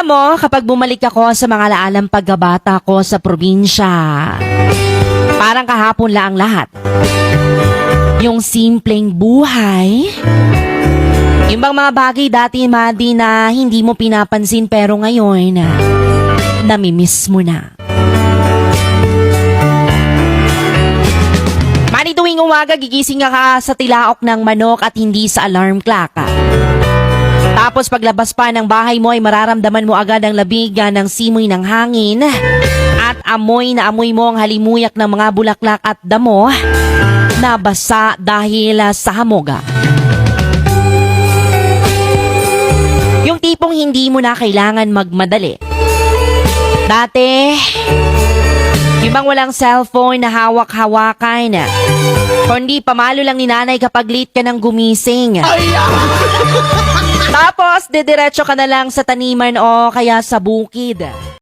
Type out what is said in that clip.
Alam mo, kapag bumalik ako sa mga laalang pagkabata ko sa probinsya, parang kahapon lang ang lahat. Yung simpleng buhay, yung bang mga bagay dati, Madi, na hindi mo pinapansin pero ngayon, namimiss mo na. Madi, tuwing umaga, gigising ka sa tilaok ng manok at hindi sa alarm clock. Tapos paglabas pa ng bahay mo ay mararamdaman mo agad ang labigan ng simoy ng hangin at amoy na amoy mo ang halimuyak ng mga bulaklak at damo na basa dahil sa hamoga. Yung tipong hindi mo na kailangan magmadali. Dati, yung bang walang cellphone na hawak-hawakan, kundi pamalo lang ni nanay kapag late ka ng gumising. Tapos, didiretso ka na lang sa taniman o kaya sa bukid.